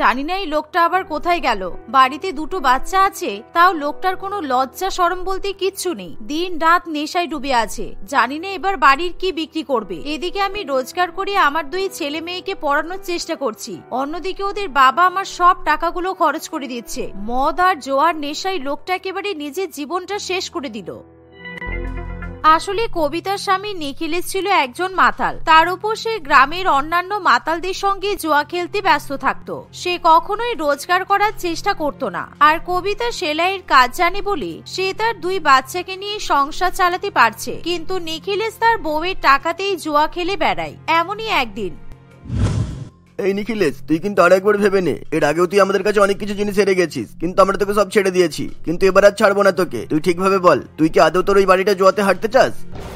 জানি না এই লোকটা আবার কোথায় গেল। বাড়িতে দুটো বাচ্চা আছে, তাও লোকটার কোনো লজ্জা শরম বলতে কিচ্ছু নেই। দিন রাত নেশায় ডুবে আছে। জানি না এবার বাড়ির কি বিক্রি করবে। এদিকে আমি রোজগার করে আমার দুই ছেলে মেয়েকে পড়ানোর চেষ্টা করছি, অন্যদিকে ওদের বাবা আমার সব টাকাগুলো খরচ করে দিচ্ছে। মদ আর জোয়ার নেশায় লোকটা একেবারে নিজের জীবনটা শেষ করে দিল। আসলে কবিতার স্বামী নিখিলেশ ছিল একজন মাতাল। তার উপর সে গ্রামের অন্যান্য মাতালদের সঙ্গে জুয়া খেলতে ব্যস্ত থাকতো। সে কখনোই রোজগার করার চেষ্টা করতো না। আর কবিতা সেলাইয়ের কাজ জানে বলে সে তার দুই বাচ্চাকে নিয়ে সংসার চালাতে পারছে, কিন্তু নিখিলেশ তার বউয়ের টাকাতেই জুয়া খেলে বেড়ায়। এমনই একদিন, এই নিখিলেশ, তুই কিন্তু আরেকবার ভেবে নে। এর আগেও তুই আমাদের কাছে অনেক কিছু জিনিস হেরে গেছিস, কিন্তু আমরা তোকে সব ছেড়ে দিয়েছি। কিন্তু এবার আর ছাড়বো না তোকে। তুই ঠিকভাবে বল, তুই কি আদৌ তোর ওই বাড়িটা জোয়াতে হাঁটতে চাস?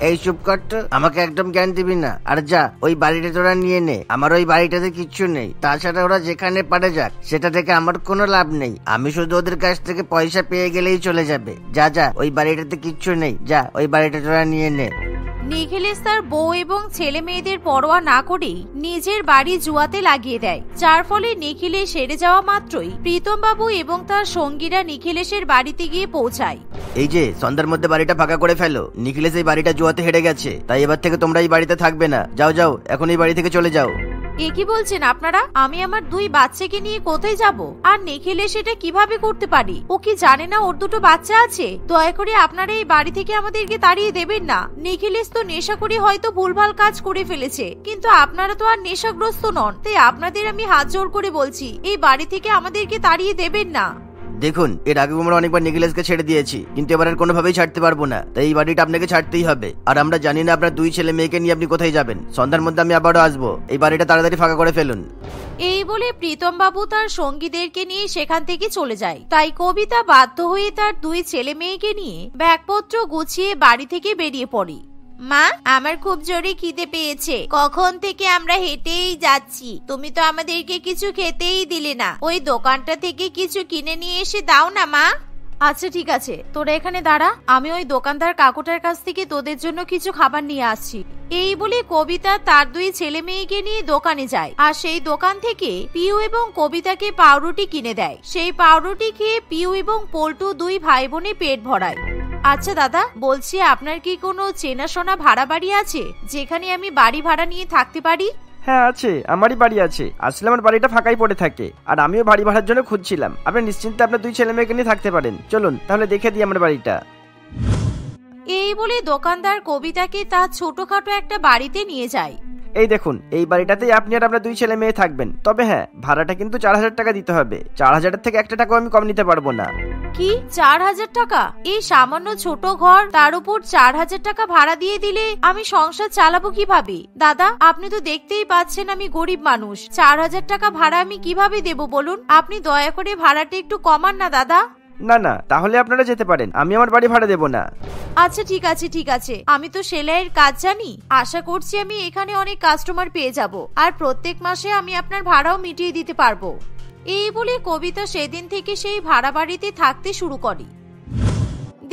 এই চুপ কর তো, আমাকে একদম জ্ঞান দিবি না। আর যা, ওই বাড়িটা তোরা নিয়ে নে। আমার ওই বাড়িটাতে কিচ্ছু নেই। তাছাড়া ওরা যেখানে পারে যাক, সেটা থেকে আমার কোনো লাভ নেই। আমি শুধু ওদের কাছ থেকে পয়সা পেয়ে গেলেই চলে যাবে। যা যা, ওই বাড়িটাতে কিচ্ছু নেই। যা, ওই বাড়িটা তোরা নিয়ে নে। নিখিলেশ তার বউ এবং ছেলে মেয়েদের পরোয়া না করেই নিজের বাড়ি জুয়াতে লাগিয়ে দেয়, যার ফলে নিখিলেশ হেরে যাওয়া মাত্রই প্রীতম বাবু এবং তার সঙ্গীরা নিখিলেশের বাড়িতে গিয়ে পৌঁছায়। এই যে সন্ধ্যার মধ্যে বাড়িটা ফাঁকা করে ফেলো। নিখিলেশ এই বাড়িটা জুয়াতে হেরে গেছে, তাই এবার থেকে তোমরা এই বাড়িতে থাকবে না। যাও যাও, এখন এই বাড়ি থেকে চলে যাও। এ কি বলছেন আপনারা? আমি আমার দুই বাচ্চাকে নিয়ে কোথায় যাব? আর নিখিলেশ এটা কিভাবে করতে পারি? ও কি জানে না ওর দুটো বাচ্চা আছে? দয়া করে আপনারা এই বাড়ি থেকে আমাদেরকে তাড়িয়ে দেবেন না। নিখিলেশ তো নেশা করে হয়তো ভুলভাল কাজ করে ফেলেছে, কিন্তু আপনারা তো আর নেশাগ্রস্ত নন। তাই আপনাদের আমি হাত জোড় করে বলছি, এই বাড়ি থেকে আমাদেরকে তাড়িয়ে দেবেন না। দেখুন, এর আগে আমরা অনেকবার নিখিলেশকে ছেড়ে দিয়েছি, কিন্তু এবার আর কোনোভাবেই ছাড়তে পারবো না। তাই এই বাড়িটা আপনাকে ছাড়তেই হবে। আর আমরা জানি না আপনার দুই ছেলে মেয়েকে নিয়ে আপনি কোথায় যাবেন। সন্ধ্যার মধ্যে আমি আবারও আসবো। এই বাড়িটা তাড়াতাড়ি ফাঁকা করে ফেলুন। এই বলে প্রীতম বাবু তার সঙ্গীদেরকে নিয়ে সেখান থেকে চলে যায়। তাই কবিতা বাধ্য হয়ে তার দুই ছেলে মেয়েকে নিয়ে ব্যাগপত্র গুছিয়ে বাড়ি থেকে বেরিয়ে পড়ে। মা, আমার খুব জোরে খিদে পেয়েছে। কখন থেকে আমরা হেঁটেই যাচ্ছি, তুমি তো আমাদেরকে কিছু খেতেই দিলে না। ওই দোকানটা থেকে কিছু কিনে নিয়ে এসে দাও না মা। আচ্ছা ঠিক আছে, তোরা এখানে দাঁড়া, আমি ওই দোকানদার কাকুটার কাছ থেকে তোদের জন্য কিছু খাবার নিয়ে আসছি। এই বলে কবিতা তার দুই ছেলে মেয়েকে নিয়ে দোকানে যায়, আর সেই দোকান থেকে পিউ এবং কবিতাকে পাউরুটি কিনে দেয়। সেই পাউরুটি খেয়ে পিউ এবং পল্টু দুই ভাই বোনে পেট ভরায়। আচ্ছা দাদা, বলছি আপনার কি কোনো চেনাশোনা ভাড়া বাড়ি আছে যেখানে আমি বাড়ি ভাড়া নিয়ে থাকতে পারি? হ্যাঁ আছে, আমারই বাড়ি আছে। আসলে আমার বাড়িটা ফাঁকাই পড়ে থাকে, আর আমিও বাড়ি ভাড়ার জন্য খুঁজছিলাম। আপনি নিশ্চিন্তে আপনার দুই ছেলে মেয়েকে নিয়ে থাকতে পারেন। চলুন তাহলে দেখে দিই আমার বাড়িটা। এই বলে দোকানদার কবিতাকে তার ছোটখাটো একটা বাড়িতে নিয়ে যায়। এই দেখুন, এই বাড়িটাতেই আপনি আর আপনার দুই ছেলে মেয়ে থাকবেন। তবে হ্যাঁ, ভাড়াটা কিন্তু 4000 টাকা দিতে হবে। 4000 থেকে একটা টাকাও আমি কম নিতে পারবো না। কি 4000 টাকা? এই সামান্য ছোট ঘর, তার উপর 4000 টাকা ভাড়া দিয়ে দিলে আমি সংসার চালাবো কিভাবে? দাদা, আপনি তো দেখতেই পাচ্ছেন আমি গরিব মানুষ। 4000 টাকা ভাড়া আমি কিভাবে দেব বলুন? আপনি দয়া করে ভাড়াটা একটু কমান না দাদা। না না, তাহলে আপনারা যেতে পারেন, আমি আমার বাড়ি ভাড়া দেব না। আচ্ছা ঠিক আছে ঠিক আছে, আমি তো সেলাইয়ের কাজ জানি। আশা করছি আমি এখানে অনেক কাস্টমার পেয়ে যাব, আর প্রত্যেক মাসে আমি আপনার ভাড়াও মিটিয়ে দিতে পারবো। এই বলে কবিতা সেদিন থেকে সেই ভাড়া বাড়িতে থাকতে শুরু করে।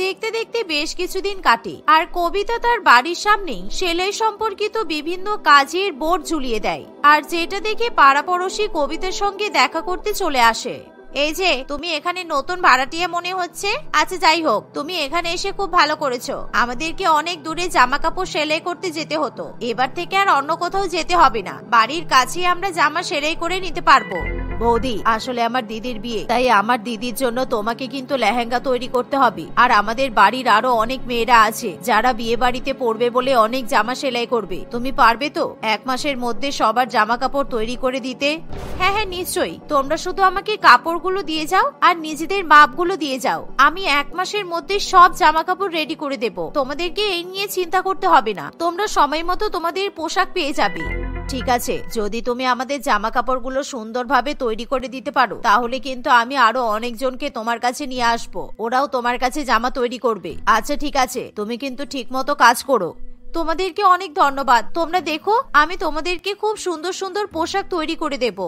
দেখতে দেখতে বেশ কিছুদিন কাটে, আর কবিতা তার বাড়ির সামনেই সেলাই সম্পর্কিত বিভিন্ন কাজের বোর্ড ঝুলিয়ে দেয়, আর যেটা দেখে পাড়াপড়শি কবিতার সঙ্গে দেখা করতে চলে আসে। এই যে, তুমি এখানে নতুন ভাড়াটিয়া মনে হচ্ছে। আচ্ছা যাই হোক, তুমি এখানে এসে খুব ভালো করেছো। আমাদেরকে অনেক দূরে জামা কাপড় সেলাই করতে যেতে হতো, এবার থেকে আর অন্য কোথাও যেতে হবে না। বাড়ির কাছে আমরা জামা সেলাই করে নিতে পারবো। বৌদি, আসলে আমার দিদির বিয়ে, তাই আমার দিদির জন্য তোমাকে কিন্তু লেহেঙ্গা তৈরি করতে হবে। আর আমাদের বাড়ির আরো অনেক মেয়েরা আছে যারা বিয়ে বাড়িতে পড়বে বলে অনেক জামা সেলাই করবে। তুমি পারবে তো 1 মাসের মধ্যে সবার জামা কাপড় তৈরি করে দিতে? হ্যাঁ হ্যাঁ নিশ্চয়ই, তোমরা শুধু আমাকে কাপড়গুলো দিয়ে যাও আর নিজেদের মাপগুলো দিয়ে যাও। আমি 1 মাসের মধ্যে সব জামা কাপড় রেডি করে দেব। তোমাদেরকে এই নিয়ে চিন্তা করতে হবে না, তোমরা সময় মতো তোমাদের পোশাক পেয়ে যাবে। ঠিক আছে, যদি তুমি আমাদের জামা কাপড়গুলো সুন্দরভাবে তৈরি করে দিতে পারো, তাহলে কিন্তু আমি আরো অনেকজনকে তোমার কাছে নিয়ে আসবো, ওরাও তোমার কাছে জামা তৈরি করবে। আচ্ছা ঠিক আছে, তুমি কিন্তু ঠিক মতো কাজ করো। তোমাদেরকে অনেক ধন্যবাদ। তোমরা দেখো, আমি তোমাদেরকে খুব সুন্দর সুন্দর পোশাক তৈরি করে দেব।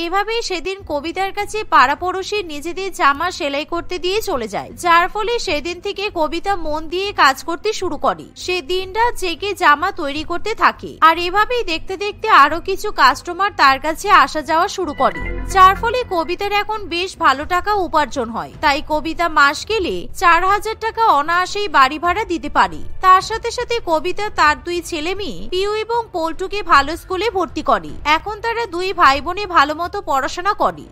এভাবেই সেদিন কবিতার কাছে পাড়াপড়শি নিজেদের জামা সেলাই করতে দিয়ে চলে যায়, যার ফলে সেদিন থেকে কবিতা মন দিয়ে কাজ করতে শুরু করে। সে দিনরাত জেগে জামা তৈরি করতে থাকে, আর এভাবেই দেখতে দেখতে আরো কিছু কাস্টমার তার কাছে আসা যাওয়া শুরু করে, যার ফলে কবিতার এখন বেশ ভালো টাকা উপার্জন হয়। তাই কবিতা মাস গেলে 4000 টাকা অনায়াসেই বাড়ি ভাড়া দিতে পারে। তার সাথে সাথে কবিতা তার 2 ছেলে মেয়ে পিউ এবং পল্টুকে ভালো স্কুলে ভর্তি করে। এখন তারা 2 ভাই বোনে ভালো মতো পড়াশোনা করে।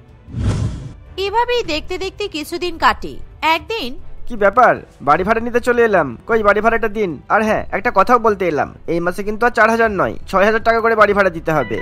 এভাবেই দেখতে দেখতে কিছুদিন কাটে। একদিন, কি ব্যাপার, বাড়ি ভাড়া নিতে চলে এলাম, কই বাড়ি ভাড়াটা দিন। আর হ্যাঁ, একটা কথাও বলতে এলাম, এই মাসে কিন্তু আর 4000 নয়, 6000 টাকা করে বাড়ি ভাড়া দিতে হবে।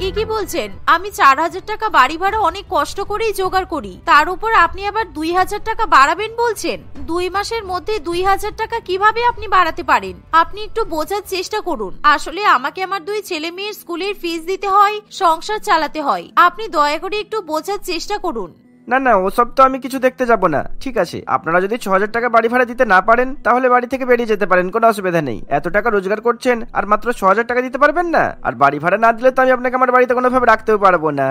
এ কি বলছেন? আমি 4000 টাকা বাড়ি ভাড়া অনেক কষ্ট করেই জোগাড় করি, তার উপর আপনি আবার 2000 টাকা বাড়াবেন বলছেন? 2 মাসের মধ্যে 2000 টাকা কিভাবে আপনি বাড়াতে পারেন? আপনি একটু বোঝার চেষ্টা করুন। আসলে আমাকে আমার 2 ছেলে মেয়ের স্কুলের ফিস দিতে হয়, সংসার চালাতে হয়। আপনি দয়া করে একটু বোঝার চেষ্টা করুন। না না, ওসব তো আমি কিছু দেখতে যাব না। ঠিক আছে, আপনারা যদি 6000 টাকা বাড়ি ভাড়া দিতে না পারেন তাহলে বাড়ি থেকে বেরিয়ে যেতে পারেন, কোনো অসুবিধা নেই। এত টাকা রোজগার করছেন আর মাত্র 6000 টাকা দিতে পারবেন না? আর বাড়ি ভাড়া না দিলে তো আমি আপনাকে আমার বাড়িতে কোনোভাবে রাখতেও পারবো না।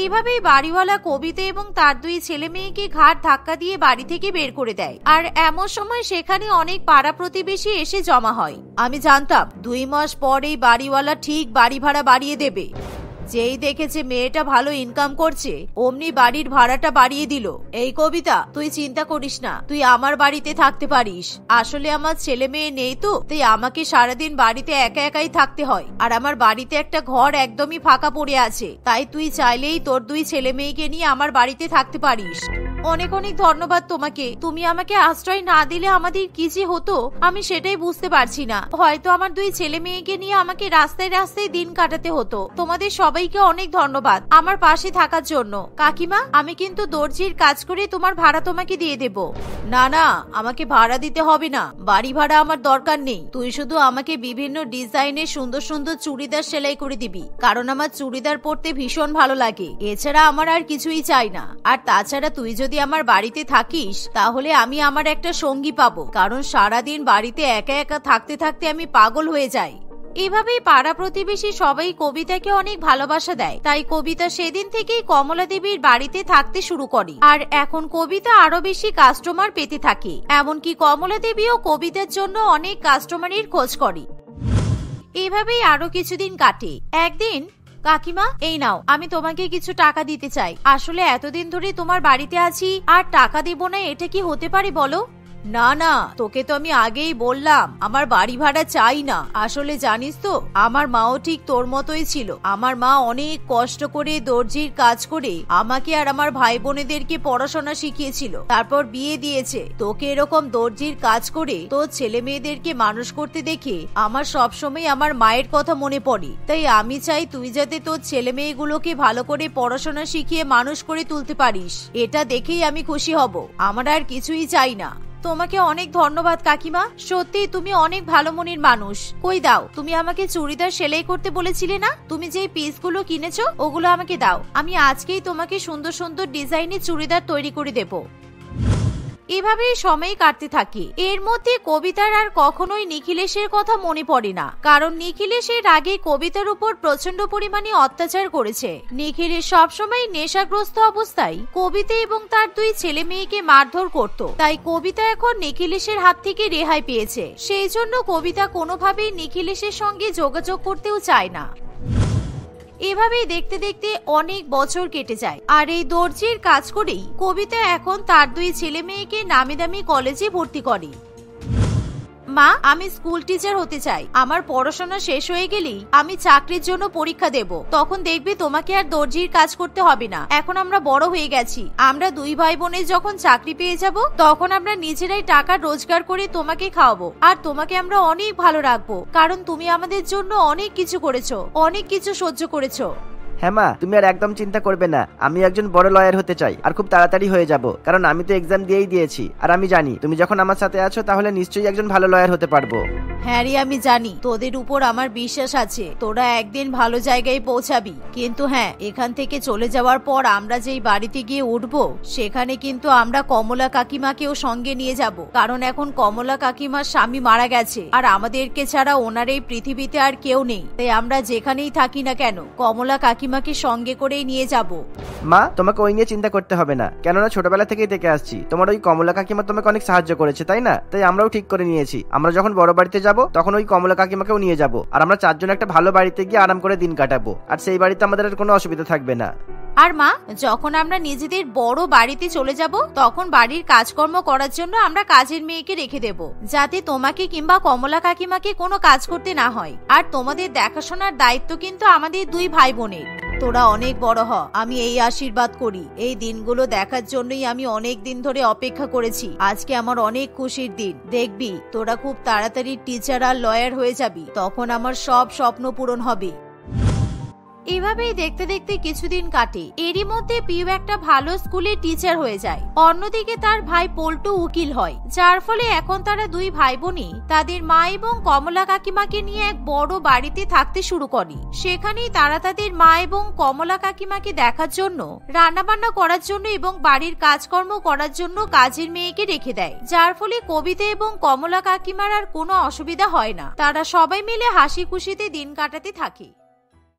এভাবেই বাড়িওয়ালা কবিতা এবং তার 2 ছেলে মেয়েকে ঘাট ধাক্কা দিয়ে বাড়ি থেকে বের করে দেয়। আর এমন সময় সেখানে অনেক পাড়া প্রতিবেশী এসে জমা হয়। আমি জানতাম 2 মাস পর এই বাড়িওয়ালা ঠিক বাড়ি ভাড়া বাড়িয়ে দেবে। যেই দেখেছে মেয়েটা ভালো ইনকাম করছে অমনি বাড়ির ভাড়াটা বাড়িয়ে দিল। এই কবিতা, তুই চিন্তা করিস না, তুই আমার বাড়িতে থাকতে পারিস। আসলে আমার ছেলে মেয়ে নেই তো, তাই আমাকে সারাদিন বাড়িতে একা একাই থাকতে হয়। আর আমার বাড়িতে একটা ঘর একদমই ফাঁকা পড়ে আছে, তাই তুই চাইলেই তোর 2 ছেলে মেয়েকে নিয়ে আমার বাড়িতে থাকতে পারিস। অনেক অনেক ধন্যবাদ তোমাকে। তুমি আমাকে আশ্রয় না দিলে আমাদের কি যে হতো আমি সেটাই বুঝতে পারছি না। হয়তো আমার 2 ছেলে মেয়েকে নিয়ে আমাকে রাস্তায় রাস্তায় দিন কাটাতে হতো। তোমাদের সবাইকে অনেক ধন্যবাদ আমার পাশে থাকার জন্য। কাকিমা, আমি কিন্তু দর্জির কাজ করে তোমার ভাড়া তোমাকে দিয়ে দেব। না না, আমাকে ভাড়া দিতে হবে না, বাড়ি ভাড়া আমার দরকার নেই। তুই শুধু আমাকে বিভিন্ন ডিজাইনের সুন্দর সুন্দর চুড়িদার সেলাই করে দিবি, কারণ আমার চুড়িদার পরতে ভীষণ ভালো লাগে। এছাড়া আমার আর কিছুই চাই না। আর তাছাড়া তুই যদি আমার বাড়িতে থাকিস তাহলে আমি আমার একটা সঙ্গী পাবো, কারণ সারাদিন বাড়িতে একা একা থাকতে থাকতে আমি পাগল হয়ে যাই। এভাবেই পাড়া প্রতিবেশী সবাই কবিতাকে অনেক ভালোবাসা দেয়। তাই কবিতা সেদিন থেকেই কমলা দেবীর বাড়িতে থাকতে শুরু করে। আর এখন কবিতা আরো বেশি কাস্টমার পেতে থাকে। এমনকি কমলা দেবীও কবিতার জন্য অনেক কাস্টমারের খোঁজ করে। এভাবেই আরো কিছুদিন কাটে। একদিন, কাকিমা, এই নাও, আমি তোমাকে কিছু টাকা দিতে চাই। আসলে এতদিন ধরে তোমার বাড়িতে আছি আর টাকা দেব না, এটা কি হতে পারে বলো? না না, তোকে তো আমি আগেই বললাম আমার বাড়ি ভাড়া চাই না। আসলে জানিস তো, আমার মাও ঠিক তোর মতোই ছিল। আমার মা অনেক কষ্ট করে দর্জির কাজ করে আমাকে আর আমার ভাই বোনেদেরকে পড়াশোনা শিখিয়েছিল, তারপর বিয়ে দিয়েছে। তোকে এরকম দর্জির কাজ করে তোর ছেলে মেয়েদেরকে মানুষ করতে দেখে আমার সবসময় আমার মায়ের কথা মনে পড়ে। তাই আমি চাই তুই যাতে তোর ছেলে মেয়েগুলোকে ভালো করে পড়াশোনা শিখিয়ে মানুষ করে তুলতে পারিস। এটা দেখেই আমি খুশি হব, আমার আর কিছুই চাই না। তোমাকে অনেক ধন্যবাদ কাকিমা, সত্যি তুমি অনেক ভালো মনের মানুষ। কই দাও, তুমি আমাকে চুড়িদার সেলাই করতে বলেছিলে না? তুমি যে পিসগুলো কিনেছো ওগুলো আমাকে দাও, আমি আজকেই তোমাকে সুন্দর সুন্দর ডিজাইনের চুড়িদার তৈরি করে দেব। এভাবেই সময় কাটতে থাকে। এর মধ্যে কবিতার আর কখনোই নিখিলেশের কথা মনে পড়ে না, কারণ নিখিলেশের আগে কবিতার উপর প্রচন্ড পরিমাণে অত্যাচার করেছে। নিখিলেশ সবসময় নেশাগ্রস্ত অবস্থায় কবিতা এবং তার 2 ছেলে মেয়েকে মারধর করত। তাই কবিতা এখন নিখিলেশের হাত থেকে রেহাই পেয়েছে, সেই জন্য কবিতা কোনোভাবেই নিখিলেশের সঙ্গে যোগাযোগ করতেও চায় না। এভাবেই দেখতে দেখতে অনেক বছর কেটে যায়। আর এই দর্জির কাজ করেই কবিতা এখন তার 2 ছেলে মেয়েকে নামি দামি কলেজে ভর্তি করে। মা, আমি স্কুল টিচার হতে চাই। আমার পড়াশোনা শেষ হয়ে গেলেই আমি চাকরির জন্য পরীক্ষা দেব। তখন দেখবে তোমাকে আর দর্জির কাজ করতে হবে না। এখন আমরা বড় হয়ে গেছি, আমরা 2 ভাই বোনের যখন চাকরি পেয়ে যাব তখন আমরা নিজেরাই টাকা রোজগার করে তোমাকে খাওয়াবো। আর তোমাকে আমরা অনেক ভালো রাখবো, কারণ তুমি আমাদের জন্য অনেক কিছু করেছো, অনেক কিছু সহ্য করেছো। হ্যাঁ মা, তুমি আর একদম চিন্তা করবে না। আমি একজন বড় লয়ার হতে চাই, আর খুব তাড়াতাড়ি হয়ে যাব, কারণ আমি তো এক্সাম দিয়েই দিয়েছি। আর আমি জানি তুমি যখন আমার সাথে আছো তাহলে নিশ্চয়ই একজন ভালো লয়ার হতে পারবো। হ্যাঁ রে, আমি জানি তোদের উপর আমার বিশ্বাস আছে, তোরা একদিন ভালো জায়গায় পৌঁছাবি। কিন্তু হ্যাঁ, এখান থেকে চলে যাওয়ার পর আমরা যেই বাড়িতে গিয়ে উঠবো সেখানে কিন্তু আমরা কমলা কাকিমাকেও সঙ্গে নিয়ে যাব, কারণ এখন কমলা কাকিমার স্বামী মারা গেছে আর আমাদেরকে ছাড়া ওনার এই পৃথিবীতে আর কেউ নেই। তাই আমরা যেখানেই থাকি না কেন কমলা কাকিমা কাকিমাকে সঙ্গে করেই নিয়ে যাব। মা, তোমাকে ওই নিয়ে চিন্তা করতে হবে না, কেননা ছোটবেলা থেকেই দেখে আসছি তোমার ওই কমলা কাকিমা তোমাকে অনেক সাহায্য করেছে, তাই না? তাই আমরাও ঠিক করে নিয়েছি আমরা যখন বড় বাড়িতে যাব তখন ওই কমলা কাকিমাকেও নিয়ে যাব, আর আমরা চারজন একটা ভালো বাড়িতে গিয়ে আরাম করে দিন কাটাবো, আর সেই বাড়িতে আমাদের আর কোনো অসুবিধা থাকবে না। আর মা, যখন আমরা নিজেদের বড় বাড়িতে চলে যাব তখন বাড়ির কাজকর্ম করার জন্য আমরা কাজের মেয়েকে রেখে দেব, যাতে তোমাকে কিংবা কমলা কাকিমাকে কোনো কাজ করতে না হয়। আর তোমাদের দেখাশোনার দায়িত্ব কিন্তু আমাদের দুই ভাই বোনের। তোরা অনেক বড় হ, আমি এই আশীর্বাদ করি। এই দিনগুলো দেখার জন্যই আমি অনেক দিন ধরে অপেক্ষা করেছি। আজকে আমার অনেক খুশির দিন। দেখবি তোরা খুব তাড়াতাড়ি টিচার আর লয়ার হয়ে যাবি, তখন আমার সব স্বপ্ন পূরণ হবে। এভাবেই দেখতে দেখতে কিছুদিন কাটে। এরই মধ্যে পিউ একটা ভালো স্কুলে টিচার হয়ে যায়। অন্যদিকে তার ভাই পল্টু উকিল হয়, যার ফলে এখন তারা দুই ভাই বোনই তাদের মা এবং কমলা কাকিমাকে নিয়ে এক বড় বাড়িতে থাকতে শুরু করে। সেখানেই তারা তাদের মা এবং কমলা কাকিমাকে দেখার জন্য, রান্নাবান্না করার জন্য এবং বাড়ির কাজকর্ম করার জন্য কাজের মেয়েকে রেখে দেয়, যার ফলে কবিতা এবং কমলা কাকিমার আর কোনো অসুবিধা হয় না। তারা সবাই মিলে হাসি খুশিতে দিন কাটাতে থাকে।